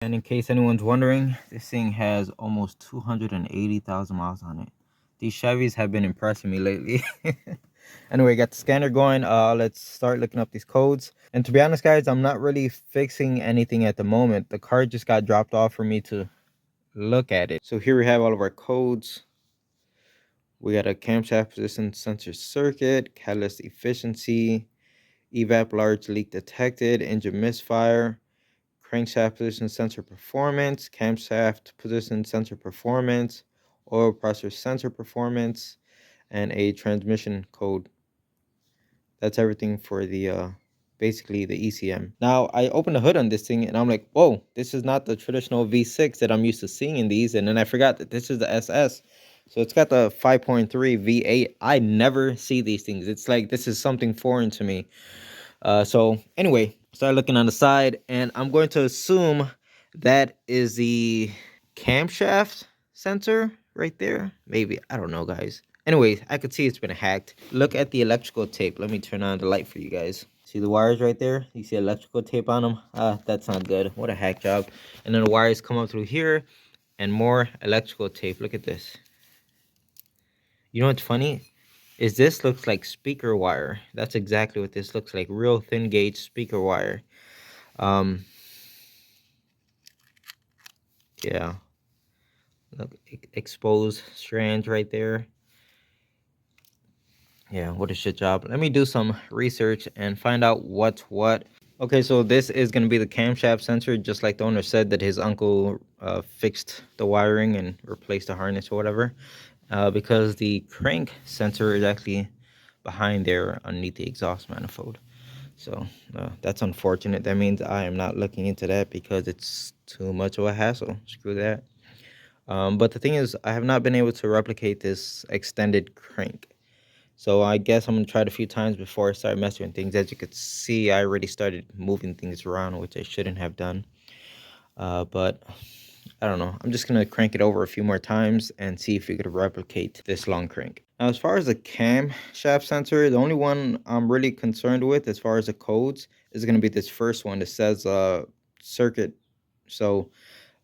And in case anyone's wondering, this thing has almost 280,000 miles on it. These Chevys have been impressing me lately. Anyway, got the scanner going. Let's start looking up these codes. And to be honest, guys, I'm not really fixing anything at the moment. The car just got dropped off for me to look at it. So here we have all of our codes. We got a camshaft position sensor circuit, catalyst efficiency, evap large leak detected, engine misfire, crankshaft position sensor performance, camshaft position sensor performance, oil pressure sensor performance, and a transmission code. That's everything for the basically the ECM. Now I opened the hood on this thing and I'm like, whoa, this is not the traditional V6 that I'm used to seeing in these. And then I forgot that this is the SS. So it's got the 5.3 V8. I never see these things. It's like this is something foreign to me. So anyway, start looking on the side, and I'm going to assume that is the camshaft sensor right there. Maybe, I don't know, guys. Anyway, I could see it's been hacked. Look at the electrical tape. Let me turn on the light for you guys. See the wires right there? You see electrical tape on them? That's not good. What a hack job. And then the wires come up through here, and more electrical tape. Look at this. You know what's funny? Is this looks like speaker wire. That's exactly what this looks like. Real thin gauge speaker wire. Yeah. Look, exposed strands right there. Yeah, what a shit job. Let me do some research and find out what's what. Okay, so this is going to be the camshaft sensor, just like the owner said that his uncle fixed the wiring and replaced the harness or whatever. Because the crank sensor is actually behind there underneath the exhaust manifold. So that's unfortunate. That means I am not looking into that because it's too much of a hassle. Screw that. But the thing is, I have not been able to replicate this extended crank. So I guess I'm going to try it a few times before I start messing with things. As you could see, I already started moving things around, which I shouldn't have done. But I don't know. I'm just going to crank it over a few more times and see if we could replicate this long crank. Now, as far as the camshaft sensor, the only one I'm really concerned with as far as the codes is going to be this first one that says circuit. So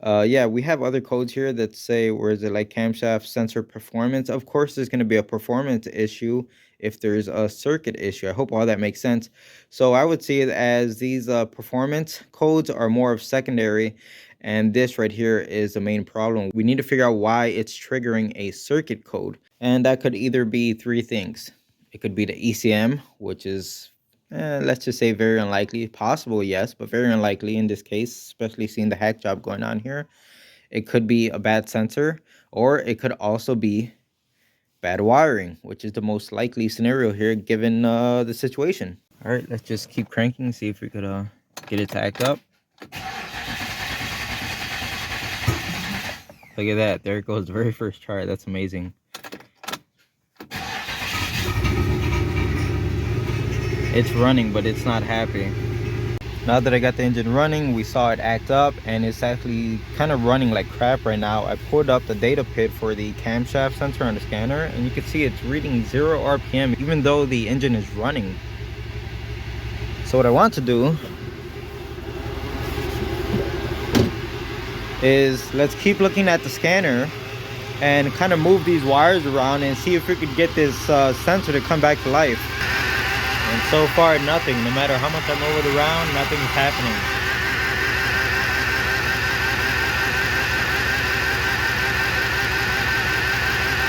yeah, we have other codes here that say, where is it, like camshaft sensor performance. Of course, there's going to be a performance issue if there's a circuit issue. I hope all that makes sense. So I would see it as these performance codes are more of secondary, and this right here is the main problem. We need to figure out why it's triggering a circuit code, and that could either be three things. It could be the ECM, which is let's just say very unlikely. Possible, yes, but very unlikely in this case, especially seeing the hack job going on here. It could be a bad sensor, or it could also be bad wiring, which is the most likely scenario here given the situation. All right, let's just keep cranking, see if we could get it to act up. Look at that. There it goes, the very first try. That's amazing. It's running, but it's not happy. Now that I got the engine running, we saw it act up, and it's actually kind of running like crap right now. I pulled up the data pit for the camshaft sensor on the scanner, and you can see it's reading 0 RPM, even though the engine is running. So what I want to do is let's keep looking at the scanner and kind of move these wires around and see if we could get this sensor to come back to life. And so far, nothing. No matter how much I move it around, nothing is happening.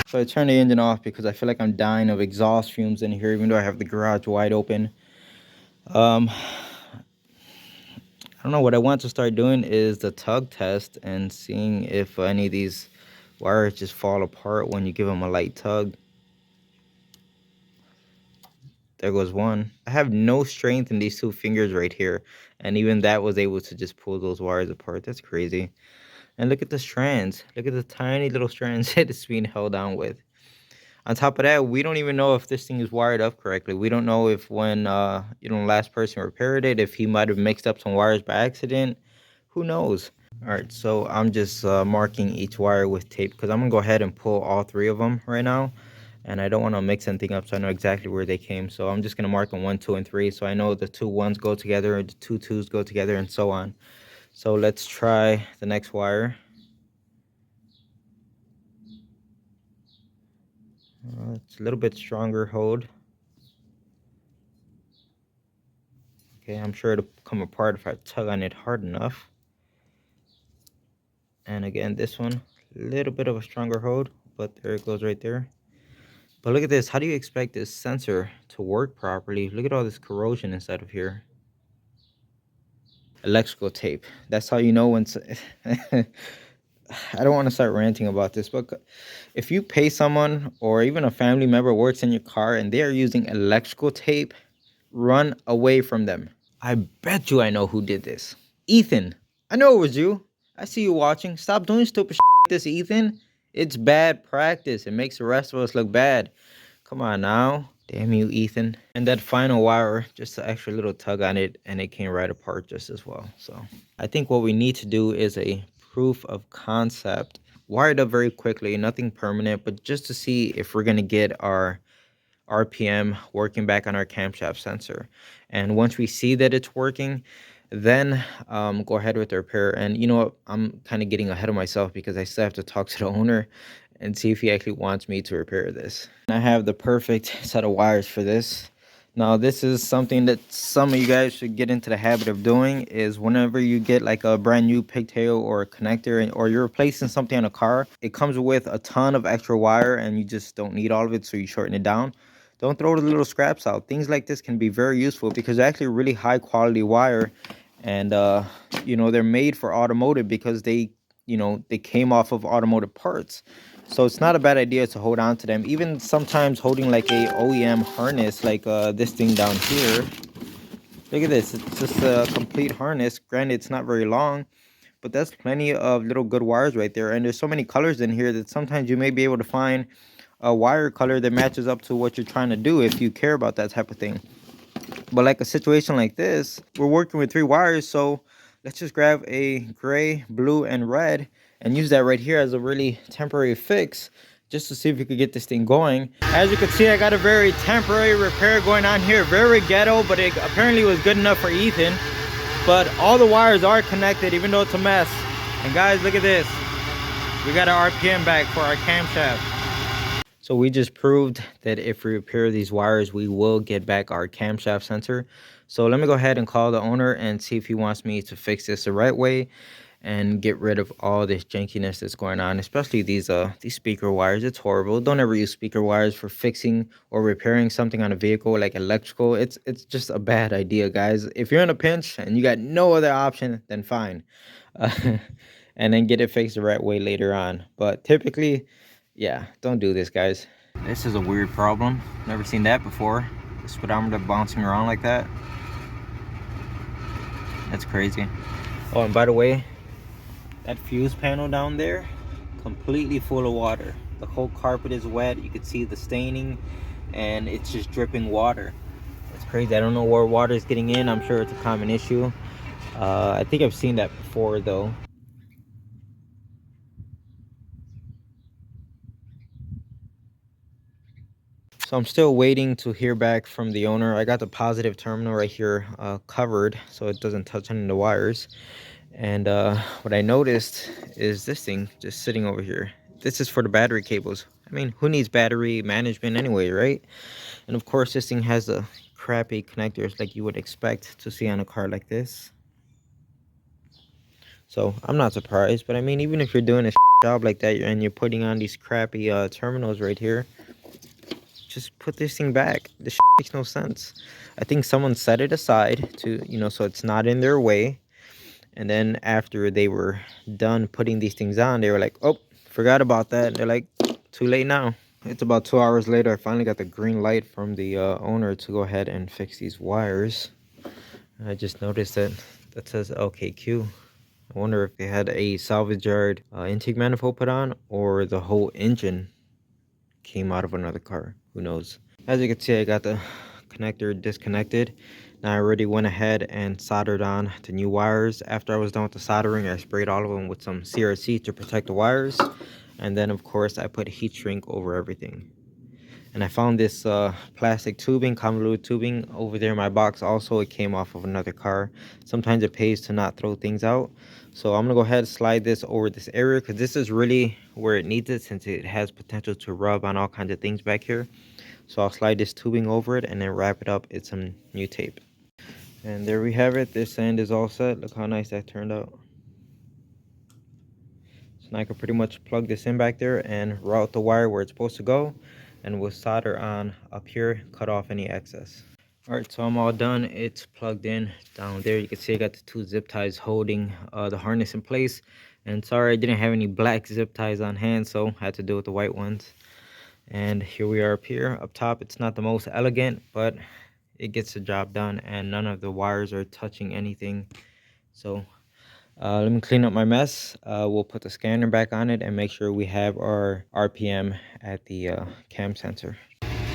So I turned the engine off because I feel like I'm dying of exhaust fumes in here, even though I have the garage wide open. I don't know. What I want to start doing is the tug test and seeing if any of these wires just fall apart when you give them a light tug. There goes one. I have no strength in these two fingers right here, and even that was able to just pull those wires apart. That's crazy. And look at the strands. Look at the tiny little strands that it's being held down with. On top of that, we don't even know if this thing is wired up correctly. We don't know if when last person repaired it, if he might have mixed up some wires by accident. Who knows? All right, so I'm just marking each wire with tape because I'm gonna go ahead and pull all three of them right now. And I don't want to mix anything up, so I know exactly where they came. So I'm just going to mark them 1, 2, and 3. So I know the 2 1s go together, the 2 2s go together, and so on. So let's try the next wire. It's a little bit stronger hold. Okay, I'm sure it'll come apart if I tug on it hard enough. And again, this one, a little bit of a stronger hold, but there it goes right there. But look at this. How do you expect this sensor to work properly? Look at all this corrosion inside of here. Electrical tape. That's how you know when I don't want to start ranting about this, but if you pay someone or even a family member works in your car and they are using electrical tape, run away from them. I bet you I know who did this. Ethan. I know it was you. I see you watching. Stop doing stupid shit like this, Ethan. It's bad practice. It makes the rest of us look bad. Come on now. Damn you, Ethan. And that final wire, just an extra little tug on it, and it came right apart just as well. So I think what we need to do is a proof of concept. Wire it up very quickly, nothing permanent, but just to see if we're going to get our RPM working back on our camshaft sensor. And once we see that it's working, then go ahead with the repair. And you know what, I'm kind of getting ahead of myself because I still have to talk to the owner and see if he actually wants me to repair this. I have the perfect set of wires for this. Now this is something that some of you guys should get into the habit of doing, is whenever you get like a brand new pigtail or a connector, or you're replacing something on a car, it comes with a ton of extra wire and you just don't need all of it, so you shorten it down. Don't throw the little scraps out. Things like this can be very useful because they're actually really high quality wire, and you know, they're made for automotive because they, you know, they came off of automotive parts. So it's not a bad idea to hold on to them. Even sometimes holding like a OEM harness, like this thing down here. Look at this. It's just a complete harness. Granted, it's not very long, but that's plenty of little good wires right there. And there's so many colors in here that sometimes you may be able to find a wire color that matches up to what you're trying to do if you care about that type of thing. But like a situation like this, we're working with 3 wires, so let's just grab a gray, blue, and red and use that right here as a really temporary fix, just to see if we could get this thing going. As you can see, I got a very temporary repair going on here. Very ghetto, but it apparently was good enough for Ethan. But all the wires are connected, even though it's a mess. And guys, look at this. We got our RPM back for our camshaft. So we just proved that if we repair these wires, we will get back our camshaft sensor. So let me go ahead and call the owner and see if he wants me to fix this the right way and get rid of all this jankiness that's going on, especially these speaker wires. It's horrible. Don't ever use speaker wires for fixing or repairing something on a vehicle like electrical. It's just a bad idea, guys. If you're in a pinch and you got no other option, then fine. And then get it fixed the right way later on. But typically, yeah, don't do this, guys. This is a weird problem. Never seen that before. The speedometer bouncing around like that. That's crazy. Oh, and by the way, that fuse panel down there, completely full of water. The whole carpet is wet. You can see the staining, and it's just dripping water. It's crazy. I don't know where water is getting in. I'm sure it's a common issue. I think I've seen that before, though. So I'm still waiting to hear back from the owner. I got the positive terminal right here covered so it doesn't touch any of the wires. And what I noticed is this thing just sitting over here. This is for the battery cables. I mean, who needs battery management anyway, right? And of course, this thing has the crappy connectors like you would expect to see on a car like this. So I'm not surprised, but I mean, even if you're doing a job like that and you're putting on these crappy terminals right here, just put this thing back. This makes no sense. I think someone set it aside to, you know, so it's not in their way. And then after they were done putting these things on, they were like, oh, forgot about that. And they're like, too late now. It's about 2 hours later. I finally got the green light from the owner to go ahead and fix these wires. And I just noticed that says LKQ. I wonder if they had a salvage yard intake manifold put on, or the whole engine came out of another car. Who knows? As you can see, I got the connector disconnected. Now I already went ahead and soldered on the new wires. After I was done with the soldering, I sprayed all of them with some CRC to protect the wires. And then of course I put heat shrink over everything. And I found this plastic tubing, convoluted tubing over there in my box. Also, it came off of another car. Sometimes it pays to not throw things out. So I'm gonna go ahead and slide this over this area, because this is really where it needs it, since it has potential to rub on all kinds of things back here. So I'll slide this tubing over it and then wrap it up in some new tape. And there we have it. This end is all set. Look how nice that turned out. So now I can pretty much plug this in back there and route the wire where it's supposed to go. And we'll solder on up here, cut off any excess. All right, so I'm all done. It's plugged in down there. You can see I got the two zip ties holding the harness in place. And sorry, I didn't have any black zip ties on hand, so I had to do with the white ones. And here we are up here. Up top, it's not the most elegant, but it gets the job done, and none of the wires are touching anything. So let me clean up my mess. We'll put the scanner back on it and make sure we have our RPM at the cam sensor.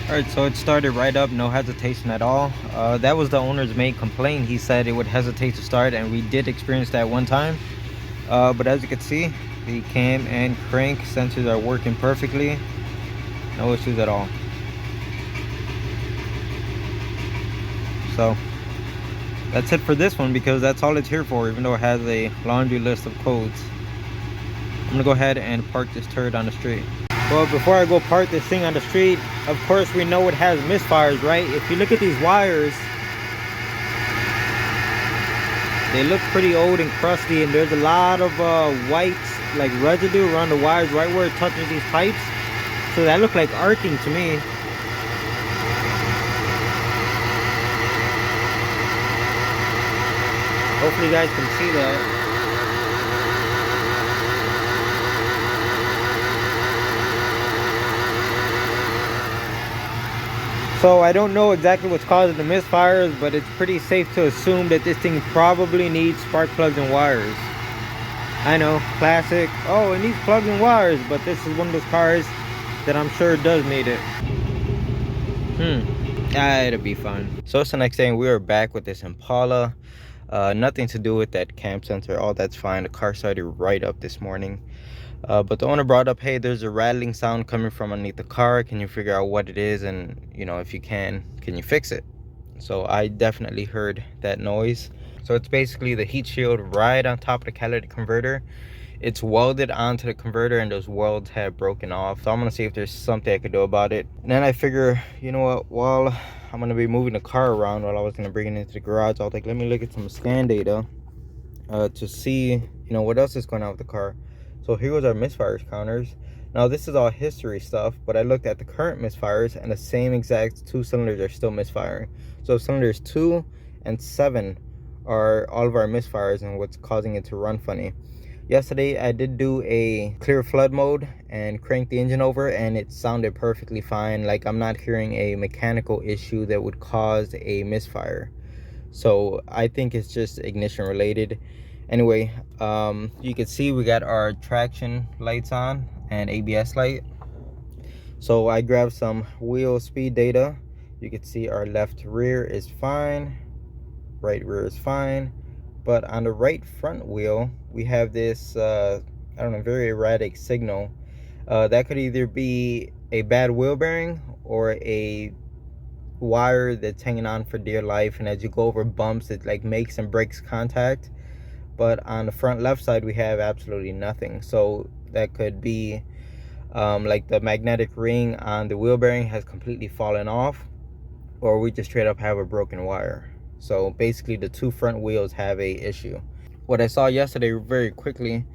All right, so it started right up, no hesitation at all. That was the owner's main complaint. He said it would hesitate to start, and we did experience that one time. But as you can see, the cam and crank sensors are working perfectly. No issues at all. So that's it for this one, because that's all it's here for, even though it has a laundry list of codes. I'm gonna go ahead and park this turd on the street. Well, before I go park this thing on the street, of course we know it has misfires, right? If you look at these wires, they look pretty old and crusty, and there's a lot of white like residue around the wires right where it touches these pipes. So that looked like arcing to me. Hopefully you guys can see that. So I don't know exactly what's causing the misfires, but it's pretty safe to assume that this thing probably needs spark plugs and wires. I know, classic. Oh, it needs plugs and wires, but this is one of those cars that I'm sure does need it. It'll be fun. So it's the next day, and we are back with this Impala. Nothing to do with that cam sensor. All that's fine. The car started right up this morning. But the owner brought up, hey, there's a rattling sound coming from underneath the car. Can you figure out what it is? And, you know, if you can you fix it? So I definitely heard that noise. So it's basically the heat shield right on top of the catalytic converter. It's welded onto the converter, and those welds have broken off. So I'm gonna see if there's something I could do about it. And then I figure, you know what, while I'm gonna be moving the car around, while I was gonna bring it into the garage, I was like, let me look at some scan data to see, you know, what else is going on with the car. So here was our misfires counters. Now this is all history stuff, but I looked at the current misfires, and the same exact two cylinders are still misfiring. So cylinders 2 and 7 are all of our misfires and what's causing it to run funny. Yesterday I did do a clear flood mode and cranked the engine over, and it sounded perfectly fine. Like, I'm not hearing a mechanical issue that would cause a misfire. So I think it's just ignition related. Anyway, you can see we got our traction lights on and ABS light. So I grabbed some wheel speed data. You can see our left rear is fine, right rear is fine, but on the right front wheel we have this I don't know, very erratic signal. That could either be a bad wheel bearing or a wire that's hanging on for dear life, and as you go over bumps it like makes and breaks contact. But on the front left side we have absolutely nothing. So that could be like the magnetic ring on the wheel bearing has completely fallen off, or we just straight up have a broken wire. So basically the two front wheels have a issue. What I saw yesterday very quickly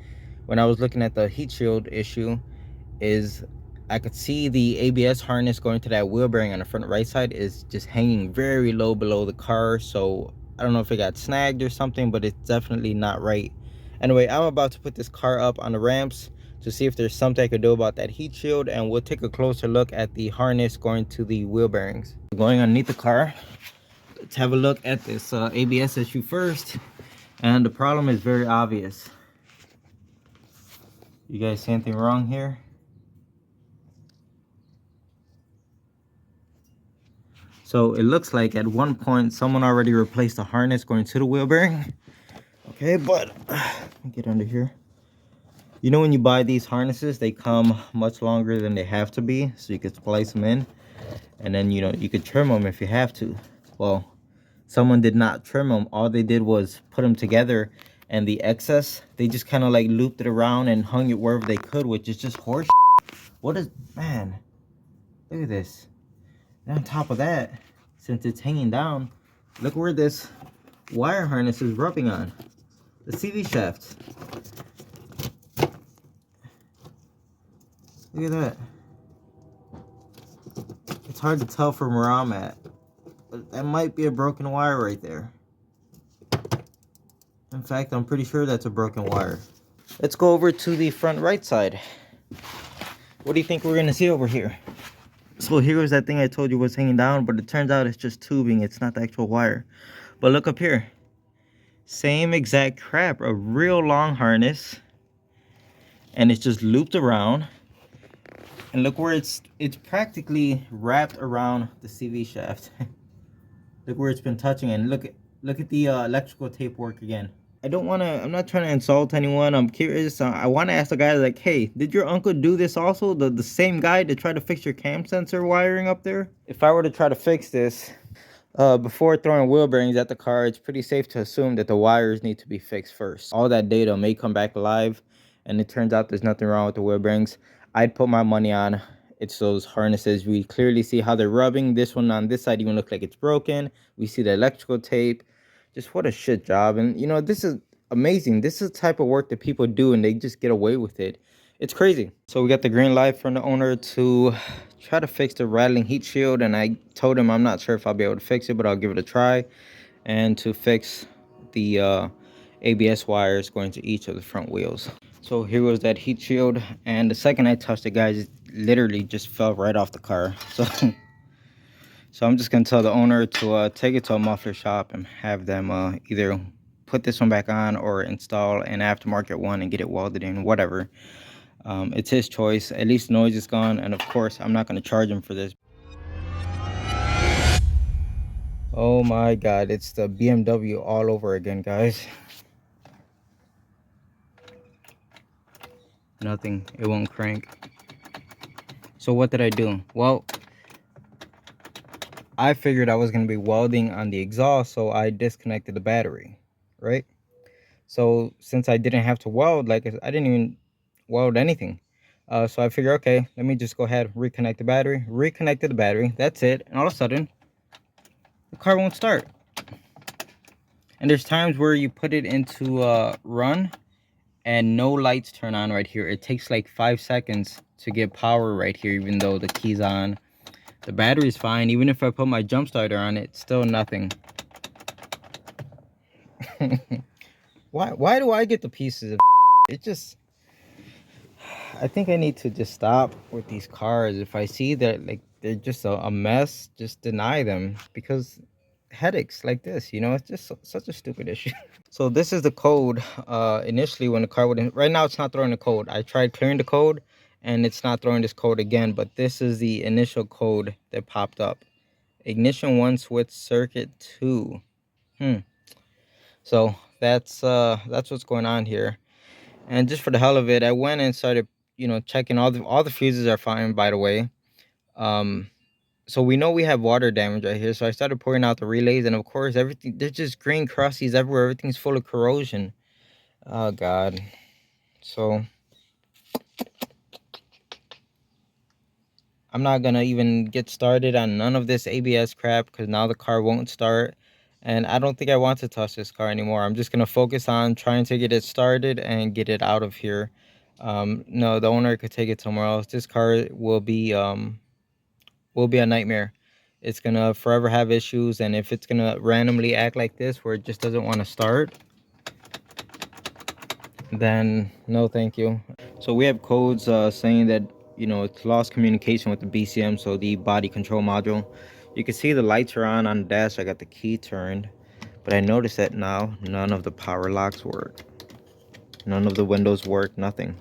when I was looking at the heat shield issue is I could see the ABS harness going to that wheel bearing on the front right side is just hanging very low below the car. So I don't know if it got snagged or something, but it's definitely not right. Anyway, I'm about to put this car up on the ramps to see if there's something I could do about that heat shield, and we'll take a closer look at the harness going to the wheel bearings. Going underneath the car, let's have a look at this ABS issue first. And the problem is very obvious. You guys see anything wrong here? So it looks like at one point someone already replaced the harness going to the wheel bearing. Okay, but let me get under here. You know, when you buy these harnesses, they come much longer than they have to be, so you can splice them in. and then you could trim them if you have to. Well, someone did not trim them. All they did was put them together, and the excess they just kind of like looped it around and hung it wherever they could, which is just horse. What is, man, look at this. And on top of that, since it's hanging down, look where this wire harness is rubbing on the CV shaft. Look at that. It's hard to tell from where I'm at, but that might be a broken wire right there. In fact, I'm pretty sure that's a broken wire. Let's go over to the front right side. What do you think we're gonna see over here? So here was that thing I told you was hanging down, but it turns out it's just tubing. It's not the actual wire. But look up here. Same exact crap, a real long harness, and it's just looped around. And look where it's practically wrapped around the CV shaft. Look where it's been touching, and look at the electrical tape work again. I'm not trying to insult anyone. I'm curious. I want to ask the guy, like, hey, did your uncle do this also? The same guy to try to fix your cam sensor wiring up there? If I were to try to fix this, before throwing wheel bearings at the car, it's pretty safe to assume that the wires need to be fixed first. All that data may come back alive, and it turns out there's nothing wrong with the wheel bearings. I'd put my money on it's those harnesses. We clearly see how they're rubbing. This one on this side even looks like it's broken. We see the electrical tape. Just what a shit job. And this is amazing. This is the type of work that people do, and they just get away with it. It's crazy. So we got the green light from the owner to try to fix the rattling heat shield, and I told him I'm not sure if I'll be able to fix it, but I'll give it a try. And to fix the ABS wires going to each of the front wheels. So here was that heat shield, and the second I touched it, guys, it literally just fell right off the car. So I'm just gonna tell the owner to take it to a muffler shop and have them either put this one back on or install an aftermarket one and get it welded in, whatever. It's his choice. At least the noise is gone, and of course I'm not going to charge him for this. Oh my god, it's the BMW all over again, guys. Nothing, it won't crank. So what did I do? Well, I figured I was going to be welding on the exhaust, so I disconnected the battery, right? So since I didn't have to weld, like I didn't even weld anything. So I figured, okay, let me just go ahead, reconnect the battery. Reconnected the battery, that's it. And all of a sudden, the car won't start. And there's times where you put it into run and no lights turn on right here. It takes like 5 seconds to get power right here, even though the key's on. The battery's fine. Even if I put my jump starter on it, still nothing. Why do I get the pieces of it? Just, I think I need to just stop with these cars. If I see that like they're just a mess, just deny them, because headaches like this, it's just such a stupid issue. So this is the code initially when the car wouldn't. Right now it's not throwing the code. I tried clearing the code and it's not throwing this code again, but this is the initial code that popped up. Ignition 1 switch circuit 2. So that's what's going on here. And just for the hell of it, I went and started checking. All the fuses are fine, by the way. So we know we have water damage right here, so I started pouring out the relays, and of course everything, there's just green crusties everywhere. Everything's full of corrosion. Oh god. So I'm not gonna even get started on none of this ABS crap, because now the car won't start, and I don't think I want to touch this car anymore. I'm just gonna focus on trying to get it started and get it out of here. No, the owner could take it somewhere else. This car will be a nightmare. It's gonna forever have issues, and if it's gonna randomly act like this where it just doesn't want to start, then no thank you. So we have codes saying that it's lost communication with the BCM, so the body control module. You can see the lights are on the dash. I got the key turned, but I noticed that now none of the power locks work, none of the windows work, nothing.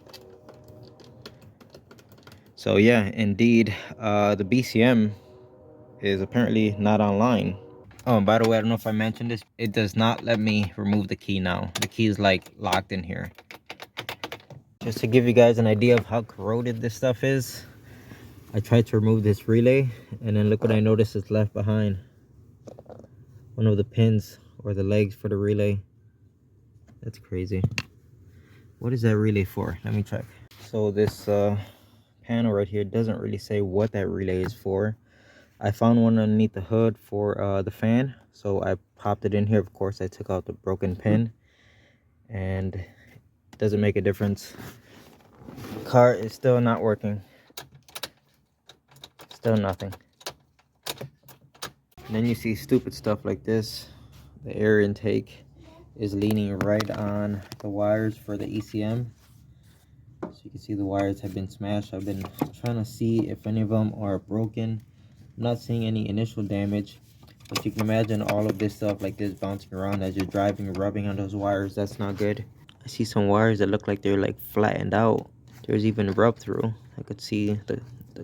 So yeah, indeed, the BCM is apparently not online. Oh, and by the way, I don't know if I mentioned this, it does not let me remove the key now. The key is like locked in here. Just to give you guys an idea of how corroded this stuff is, I tried to remove this relay, and then look what I noticed is left behind. One of the pins or the legs for the relay. That's crazy. What is that relay for? Let me check. So this panel right here doesn't really say what that relay is for. I found one underneath the hood for the fan, so I popped it in here. Of course, I took out the broken pin, and it doesn't make a difference. Car is still not working. Still nothing. And then you see stupid stuff like this. The air intake is leaning right on the wires for the ECM. So you can see the wires have been smashed. I've been trying to see if any of them are broken. I'm not seeing any initial damage, but you can imagine all of this stuff like this bouncing around as you're driving, rubbing on those wires. That's not good. I see some wires that look like they're like flattened out. There's even rub through. I could see the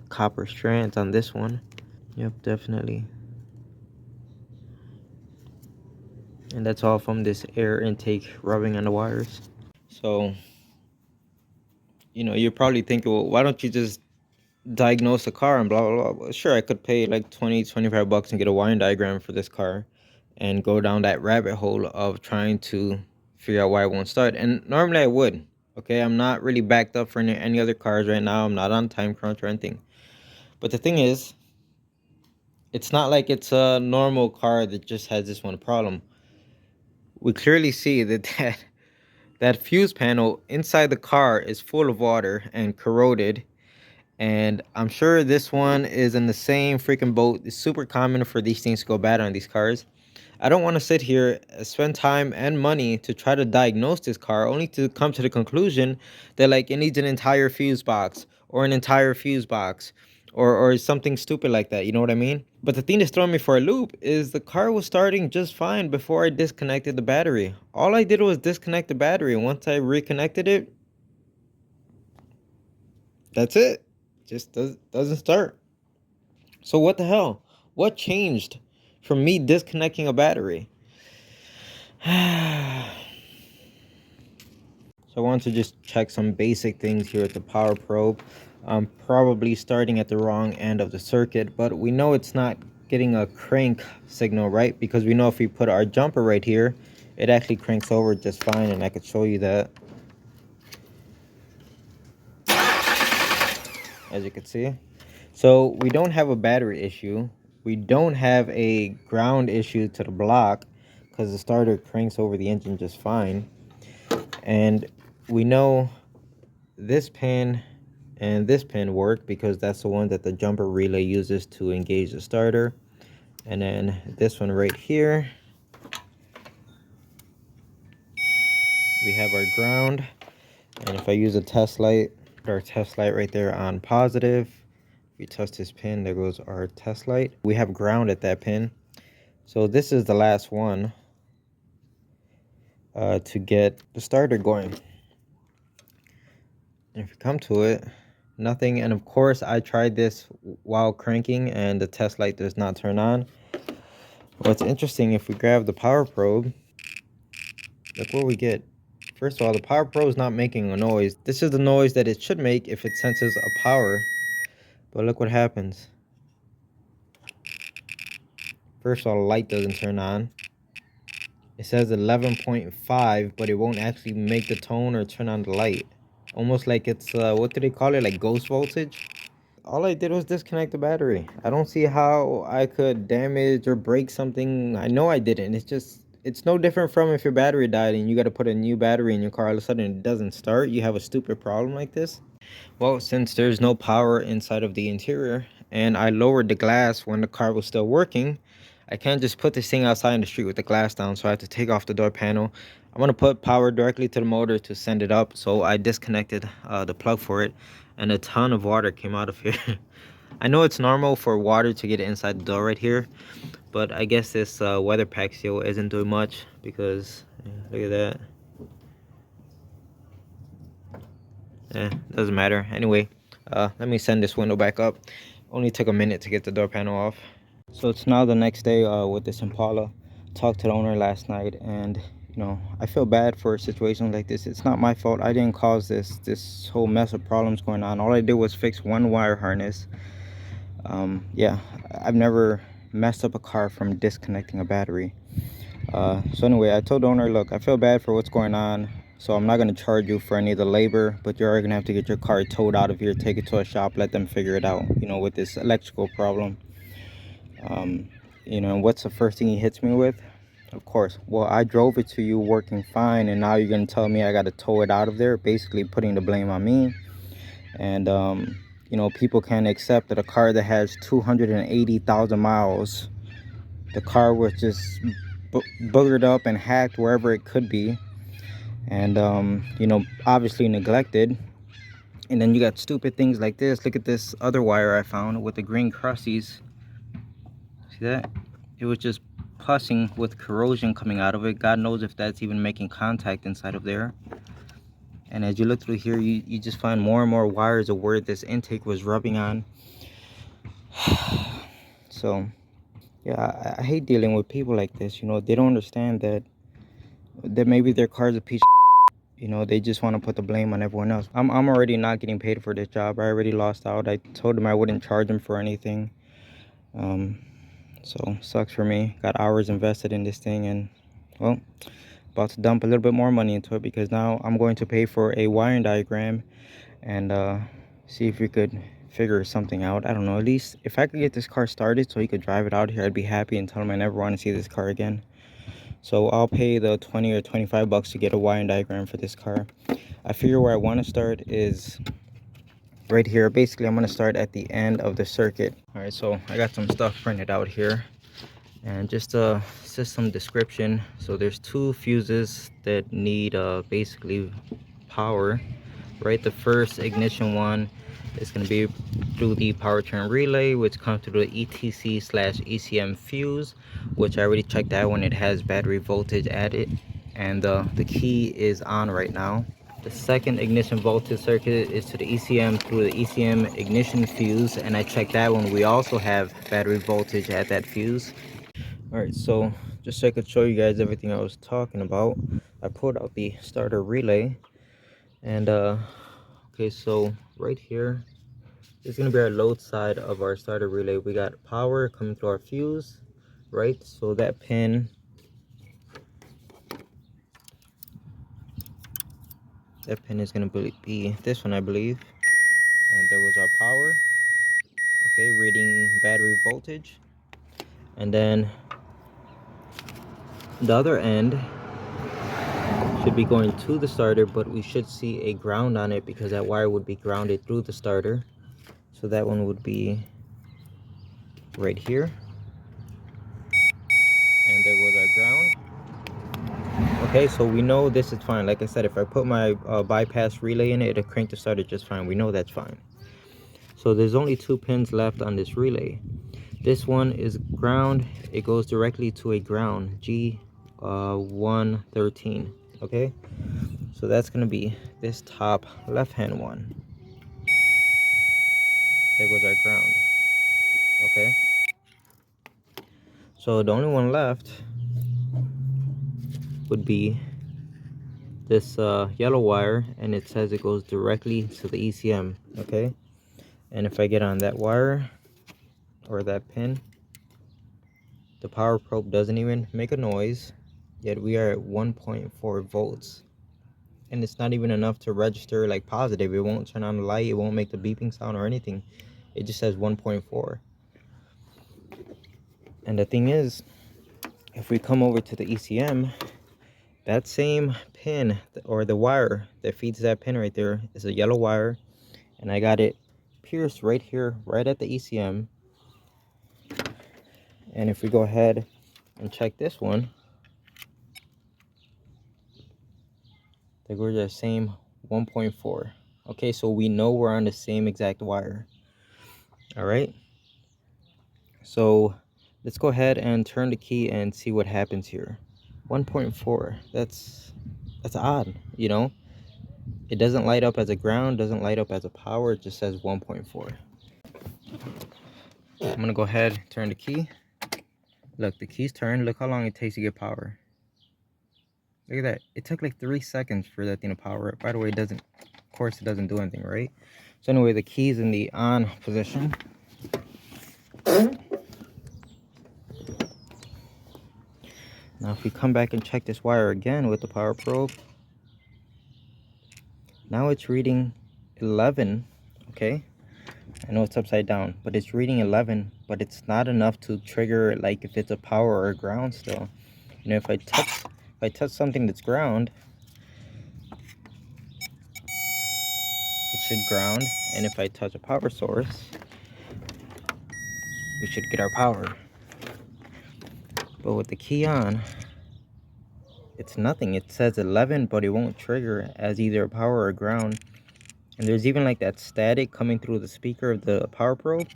copper strands on this one. Yep, definitely. And that's all from this air intake rubbing on the wires. So, you know, you're probably thinking, well, why don't you just diagnose the car and blah blah blah. Well, sure, I could pay like 20-25 bucks and get a wiring diagram for this car and go down that rabbit hole of trying to figure out why it won't start. And normally I would. Okay, I'm not really backed up for any other cars right now. I'm not on time crunch or anything. But the thing is, it's not like it's a normal car that just has this one problem. We clearly see that that fuse panel inside the car is full of water and corroded. And I'm sure this one is in the same freaking boat. It's super common for these things to go bad on these cars. I don't want to sit here, spend time and money to try to diagnose this car, only to come to the conclusion that like it needs an entire fuse box or an entire fuse box or something stupid like that. You know what I mean? But the thing that's throwing me for a loop is the car was starting just fine before I disconnected the battery. All I did was disconnect the battery, and once I reconnected it, that's it. Just doesn't start. So what the hell? What changed from me disconnecting a battery? So I want to just check some basic things here at the power probe. I'm probably starting at the wrong end of the circuit, but we know it's not getting a crank signal, right? Because we know if we put our jumper right here, it actually cranks over just fine, and I could show you that. As you can see. So we don't have a battery issue. We don't have a ground issue to the block because the starter cranks over the engine just fine. And we know this pin and this pin work because that's the one that the jumper relay uses to engage the starter. And then this one right here, we have our ground. And if I use a test light, our test light right there on positive. If we touch this pin, there goes our test light. We have ground at that pin. So this is the last one to get the starter going. If you come to it, nothing. And of course, I tried this while cranking and the test light does not turn on. What's interesting, if we grab the power probe, look what we get. First of all, the power probe is not making a noise. This is the noise that it should make if it senses a power. But look what happens. First of all, the light doesn't turn on. It says 11.5, but it won't actually make the tone or turn on the light. Almost like it's, what do they call it? Like ghost voltage? All I did was disconnect the battery. I don't see how I could damage or break something. I know I didn't. It's just, it's no different from if your battery died and you got to put a new battery in your car. All of a sudden it doesn't start. You have a stupid problem like this. Well, since there's no power inside of the interior and I lowered the glass when the car was still working, I can't just put this thing outside in the street with the glass down, so I have to take off the door panel. I'm going to put power directly to the motor to send it up, so I disconnected the plug for it, and a ton of water came out of here. I know it's normal for water to get inside the door right here, but I guess this weather pack seal isn't doing much because, look at that. Doesn't matter. Anyway, let me send this window back up. Only took a minute to get the door panel off. So it's now the next day with this Impala. Talked to the owner last night, and you know, I feel bad for situations like this. It's not my fault. I didn't cause this whole mess of problems going on. All I did was fix one wire harness, Yeah, I've never messed up a car from disconnecting a battery. So anyway, I told the owner, look, I feel bad for what's going on, so I'm not going to charge you for any of the labor, but you're going to have to get your car towed out of here, take it to a shop, let them figure it out, you know, with this electrical problem. You know, and what's the first thing he hits me with? Of course, well, I drove it to you working fine, and now you're going to tell me I got to tow it out of there, basically putting the blame on me. And you know, people can't accept that a car that has 280,000 miles, the car was just boogered up and hacked wherever it could be, and you know, obviously neglected. And then you got stupid things like this. Look at this other wire I found with the green crusties. See that? It was just pussing with corrosion coming out of it. God knows if that's even making contact inside of there. And as you look through here, you just find more and more wires of where this intake was rubbing on. So yeah, I hate dealing with people like this. You know, they don't understand that maybe their car's a piece of shit. You know, they just want to put the blame on everyone else. I'm already not getting paid for this job. I already lost out. I told them I wouldn't charge them for anything. So sucks for me. Got hours invested in this thing, and well, about to dump a little bit more money into it, because now I'm going to pay for a wiring diagram and see if we could figure something out. I don't know, at least if I could get this car started so he could drive it out here, I'd be happy and tell him I never want to see this car again. So I'll pay the 20 or 25 bucks to get a wiring diagram for this car. I figure where I want to start is right here. Basically, I'm going to start at the end of the circuit. All right, so I got some stuff printed out here, and just a system description. So there's two fuses that need basically power, right? The first ignition one is going to be through the powertrain relay, which comes through the ETC/ECM fuse, which I already checked that one. It has battery voltage added, and the key is on right now. The second ignition voltage circuit is to the ECM through the ECM ignition fuse, and I checked that one. We also have battery voltage at that fuse. All right, so just so I could show you guys everything I was talking about, I pulled out the starter relay, and okay, so right here is going to be our load side of our starter relay. We got power coming through our fuse, right? So that pin, is going to be this one, I believe. And there goes our power, okay, reading battery voltage. And then the other end should be going to the starter, but we should see a ground on it because that wire would be grounded through the starter. So that one would be right here, and there goes our ground. Okay, so we know this is fine. Like I said, if I put my bypass relay in it, it'll crank the starter just fine. We know that's fine. So there's only two pins left on this relay. This one is ground. It goes directly to a ground, G113. Okay, so that's gonna be this top left hand one. There goes our ground. Okay, so the only one left would be this yellow wire, and it says it goes directly to the ECM. Okay, and if I get on that wire or that pin, the power probe doesn't even make a noise, yet we are at 1.4 volts, and it's not even enough to register like positive. It won't turn on the light, it won't make the beeping sound or anything. It just says 1.4. And the thing is, if we come over to the ECM, that same pin or the wire that feeds that pin right there is a yellow wire, and I got it pierced right here, right at the ECM. And if we go ahead and check this one, there goes that same 1.4. Okay, so we know we're on the same exact wire. All right, so let's go ahead and turn the key and see what happens here. 1.4, that's odd, you know. It doesn't light up as a ground, doesn't light up as a power, it just says 1.4. I'm gonna go ahead, turn the key. Look, the key's turned. Look how long it takes to get power. Look at that. It took like 3 seconds for that thing to power up. By the way, it doesn't, of course it doesn't do anything, right? So anyway, the key's in the on position. Now if we come back and check this wire again with the power probe, now it's reading 11. Okay, I know it's upside down, but it's reading 11, but it's not enough to trigger like if it's a power or a ground still. You know, if I touch something that's ground, it should ground, and if I touch a power source, we should get our power. But with the key on, it's nothing. It says 11, but it won't trigger as either a power or a ground. And there's even like that static coming through the speaker of the power probe.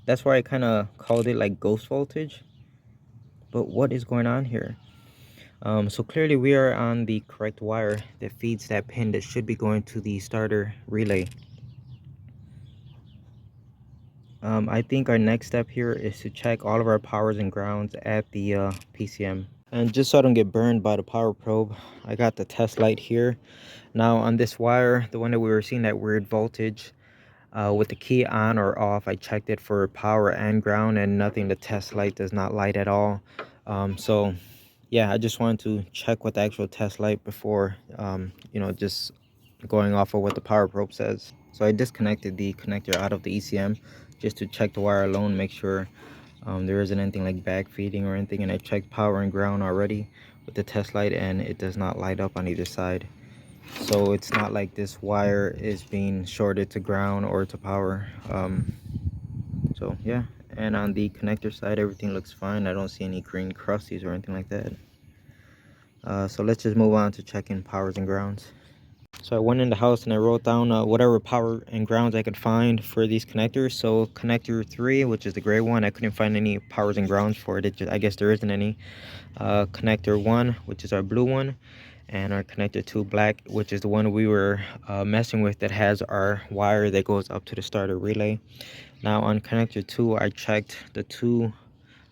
That's why I kind of called it like ghost voltage. But what is going on here? So clearly we are on the correct wire that feeds that pin that should be going to the starter relay. I think our next step here is to check all of our powers and grounds at the PCM. And just so I don't get burned by the power probe, I got the test light here. Now on this wire, the one that we were seeing that weird voltage, with the key on or off, I checked it for power and ground and nothing. The test light does not light at all. So yeah, I just wanted to check with the actual test light before, you know, just going off of what the power probe says. So I disconnected the connector out of the ECM just to check the wire alone, make sure there isn't anything like back feeding or anything. And I checked power and ground already with the test light, and it does not light up on either side. So it's not like this wire is being shorted to ground or to power. So yeah, and on the connector side, everything looks fine. I don't see any green crusties or anything like that. So let's just move on to checking powers and grounds. So I went in the house and I wrote down whatever power and grounds I could find for these connectors. So connector 3, which is the gray one, I couldn't find any powers and grounds for it. I guess there isn't any. Connector 1, which is our blue one, and our connector 2 black, which is the one we were messing with, that has our wire that goes up to the starter relay. Now on connector 2, I checked the two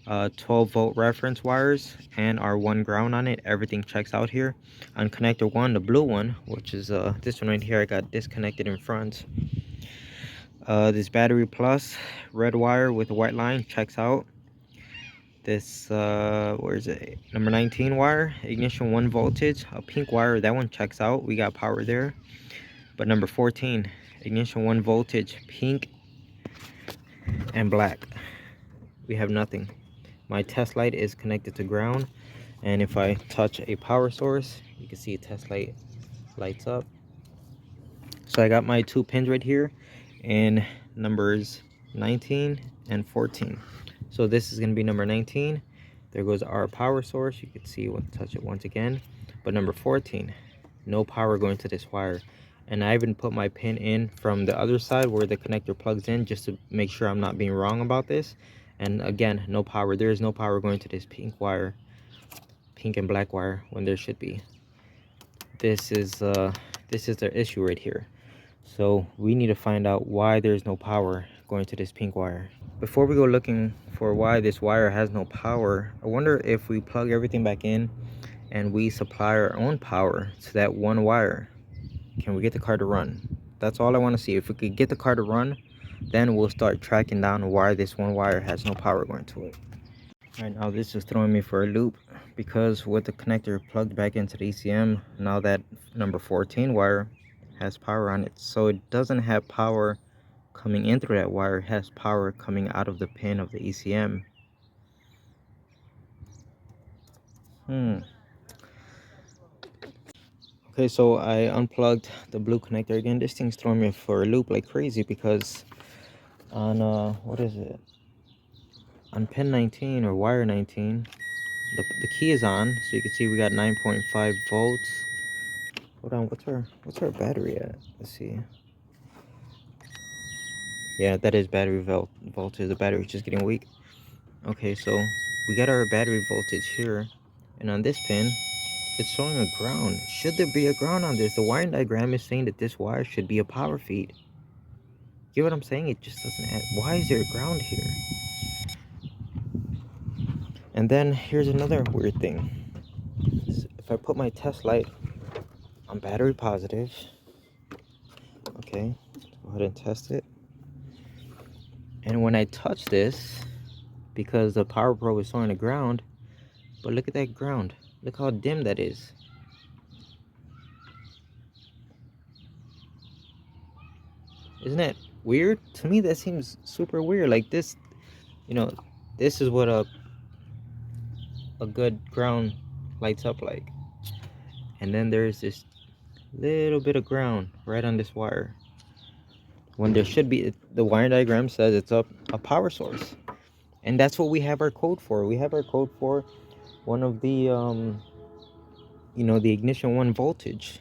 12-volt reference wires and our one ground on it. Everything checks out here. On connector 1, the blue one, which is this one right here, I got disconnected in front. This battery plus red wire with a white line checks out. This where is it, number 19 wire, ignition 1 voltage, a pink wire, that one checks out. We got power there. But number 14, ignition 1 voltage, pink and black, we have nothing. My test light is connected to ground, and if I touch a power source, you can see a test light lights up. So I got my two pins right here in numbers 19 and 14. So this is going to be number 19. There goes our power source. You can see when I touch it once again. But number 14, no power going to this wire. And I even put my pin in from the other side where the connector plugs in, just to make sure I'm not being wrong about this. And again, no power. There is no power going to this pink wire, pink and black wire, when there should be. This is the issue right here. So we need to find out why there's no power going to this pink wire. Before we go looking for why this wire has no power, I wonder if we plug everything back in and we supply our own power to that one wire, can we get the car to run? That's all I want to see. If we could get the car to run, then we'll start tracking down why this one wire has no power going to it. Right now this is throwing me for a loop, because with the connector plugged back into the ECM, now that number 14 wire has power on it. So it doesn't have power coming in through that wire, it has power coming out of the pin of the ECM. Okay, so I unplugged the blue connector again. This thing's throwing me for a loop like crazy, because on what is it, on pin 19 or wire 19, the key is on, so you can see we got 9.5 volts. Hold on, what's our battery at? Let's see. Yeah, that is battery voltage. The battery's just getting weak. Okay, so we got our battery voltage here, and on this pin it's showing a ground. Should there be a ground on this? The wiring diagram is saying that this wire should be a power feed. Get what I'm saying? It just doesn't add. Why is there a ground here? And then here's another weird thing. If I put my test light on battery positive, okay, go ahead and test it, And when I touch this, because the power probe is on the ground, but look at that ground. Look how dim that is. Isn't it weird? To me, that seems super weird. Like this, you know, this is what a good ground lights up like. And then there's this little bit of ground right on this wire. When there should be, the wiring diagram says it's a power source. And that's what we have our code for. We have our code for one of the, the ignition 1 voltage.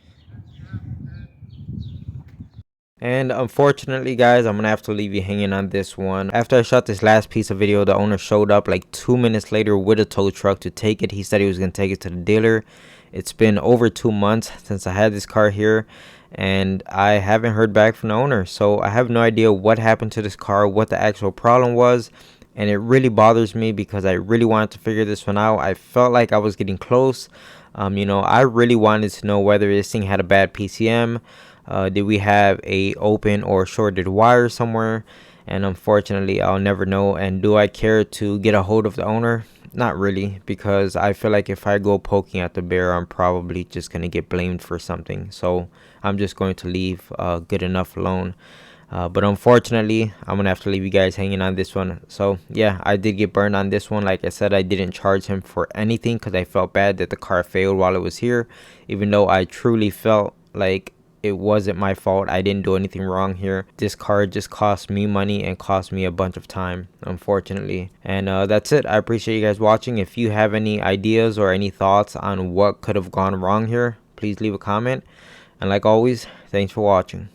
And unfortunately, guys, I'm gonna have to leave you hanging on this one. After I shot this last piece of video, the owner showed up like 2 minutes later with a tow truck to take it. He said he was gonna take it to the dealer. It's been over 2 months since I had this car here, and I haven't heard back from the owner. So I have no idea what happened to this car, what the actual problem was. And it really bothers me because I really wanted to figure this one out. I felt like I was getting close. I really wanted to know whether this thing had a bad PCM. Did we have a open or shorted wire somewhere? And unfortunately, I'll never know. And do I care to get a hold of the owner? Not really, because I feel like if I go poking at the bear, I'm probably just going to get blamed for something. So I'm just going to leave good enough alone. But unfortunately, I'm gonna have to leave you guys hanging on this one. So yeah, I did get burned on this one. Like I said, I didn't charge him for anything because I felt bad that the car failed while it was here, even though I truly felt like it wasn't my fault. I didn't do anything wrong here. This car just cost me money and cost me a bunch of time, unfortunately. And that's it. I appreciate you guys watching. If you have any ideas or any thoughts on what could have gone wrong here, please leave a comment. And like always, thanks for watching.